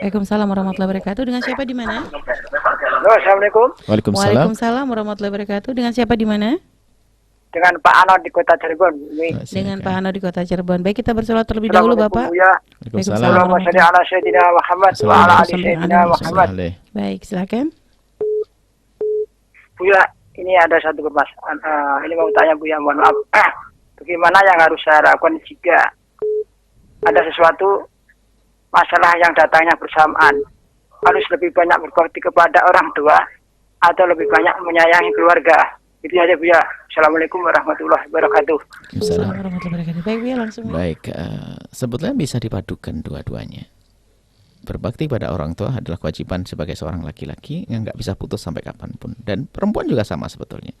Waalaikumsalam warahmatullahi wabarakatuh. Dengan siapa di mana? Halo, Assalamualaikum. Waalaikumsalam. Waalaikumsalam warahmatullahi wabarakatuh. Dengan siapa di mana? Dengan Pak Ano di Kota Cirebon. Dengan Pak Ano di Kota Cirebon. Baik, kita bersolat terlebih dahulu, Bapak. Waalaikumsalam. Allahumma sholli ala sayyidina Muhammad wa ala ali sayyidina Muhammad. Baik, silakan. Buya, ini ada satu permasalahan. Ini mau tanya Buya, mohon maaf. Bagaimana yang harus saya lakukan jika ada sesuatu masalah yang datangnya bersamaan? Harus lebih banyak berbakti kepada orang tua atau lebih banyak menyayangi keluarga? Itu aja Buya. Assalamualaikum warahmatullahi wabarakatuh. Assalamualaikum warahmatullahi wabarakatuh. Baik Buya, langsung. Baik, sebetulnya bisa dipadukan dua-duanya. Berbakti pada orang tua adalah kewajiban sebagai seorang laki-laki yang nggak bisa putus sampai kapanpun. Dan perempuan juga sama sebetulnya.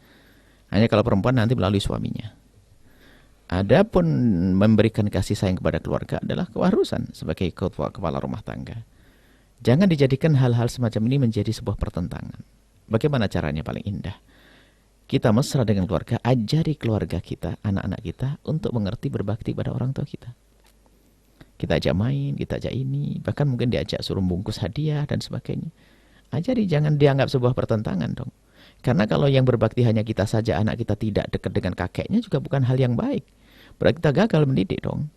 Hanya kalau perempuan nanti melalui suaminya. Adapun memberikan kasih sayang kepada keluarga adalah keharusan sebagai kepala rumah tangga. Jangan dijadikan hal-hal semacam ini menjadi sebuah pertentangan. Bagaimana caranya paling indah? Kita mesra dengan keluarga, ajari keluarga kita, anak-anak kita untuk mengerti berbakti pada orang tua kita. Kita ajak main, kita ajak ini, bahkan mungkin diajak suruh bungkus hadiah dan sebagainya. Ajari, jangan dianggap sebuah pertentangan dong. Karena kalau yang berbakti hanya kita saja, anak kita tidak dekat dengan kakeknya juga bukan hal yang baik. Berarti kita gagal mendidik dong.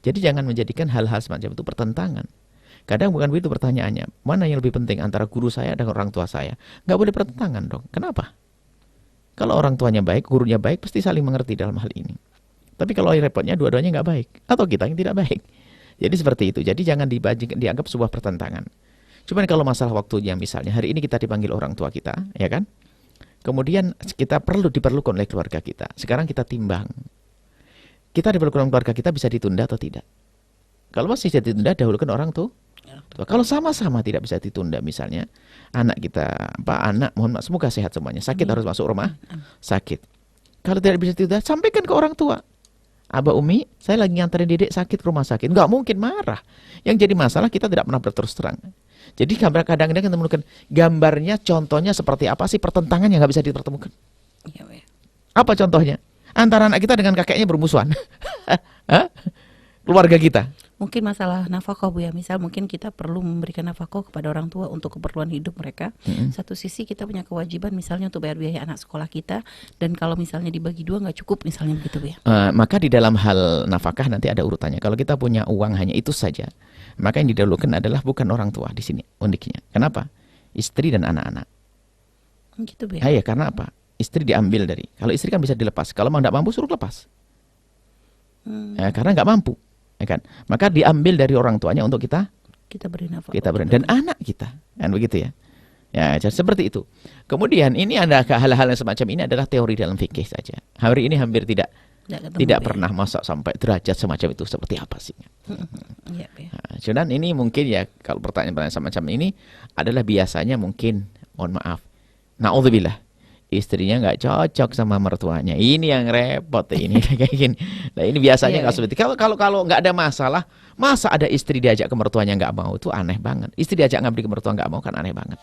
Jadi jangan menjadikan hal-hal semacam itu pertentangan. Kadang bukan begitu pertanyaannya. Mana yang lebih penting antara guru saya dan orang tua saya? Nggak boleh pertentangan dong. Kenapa? Kalau orang tuanya baik, gurunya baik, pasti saling mengerti dalam hal ini. Tapi kalau repotnya dua-duanya nggak baik. Atau kita yang tidak baik. Jadi seperti itu. Jadi jangan dianggap sebuah pertentangan. Cuman kalau masalah waktunya misalnya, hari ini kita dipanggil orang tua kita, ya kan? Kemudian kita diperlukan oleh keluarga kita. Sekarang kita timbang. Kita diperlukan keluarga kita bisa ditunda atau tidak? Kalau masih bisa ditunda, dahulukan orang tua. Kalau sama-sama tidak bisa ditunda, misalnya anak kita, mohon maaf, semoga sehat semuanya. Sakit harus masuk rumah, sakit. Kalau tidak bisa ditunda, sampaikan ke orang tua. Abah, Umi, saya lagi nganterin Dedek sakit ke rumah sakit. Nggak mungkin marah. Yang jadi masalah kita tidak pernah berterus terang. Jadi kadang-kadang kita menemukan gambarnya, contohnya seperti apa sih pertentangan yang nggak bisa dipertemukan? Apa contohnya? Antara anak kita dengan kakeknya bermusuhan. Keluarga kita. Mungkin masalah nafkah Bu ya, misal mungkin kita perlu memberikan nafkah kepada orang tua untuk keperluan hidup mereka. Satu sisi kita punya kewajiban misalnya untuk bayar biaya anak sekolah kita, dan kalau misalnya dibagi dua nggak cukup misalnya begitu Bu ya. Maka di dalam hal nafkah nanti ada urutannya. Kalau kita punya uang hanya itu saja, maka yang didahulukan adalah bukan orang tua di sini uniknya. Kenapa? Istri dan anak-anak. Gitu Bu ya. Ya, karena apa? Istri diambil dari. Kalau istri kan bisa dilepas. Kalau memang tidak mampu suruh lepas. Karena nggak mampu. Ya kan? Maka diambil dari orang tuanya untuk kita beri nafkah. Kita beri, dan anak kita, kan begitu ya. Ya, jadi seperti itu. Kemudian ini ada hal-hal yang semacam ini adalah teori dalam fikih saja. Hari ini hampir tidak pernah masak sampai derajat semacam itu seperti apa sih. Cuman ini mungkin ya kalau pertanyaan-pertanyaan semacam ini adalah biasanya mungkin, mohon maaf, naudzubillah, istrinya nggak cocok sama mertuanya. Ini yang repot ini kayak gini. Nah, ini biasanya nggak seperti. Kalau nggak ada masalah, masa ada istri diajak ke mertuanya nggak mau, itu aneh banget. Istri diajak ngabdi ke mertua nggak mau kan aneh banget.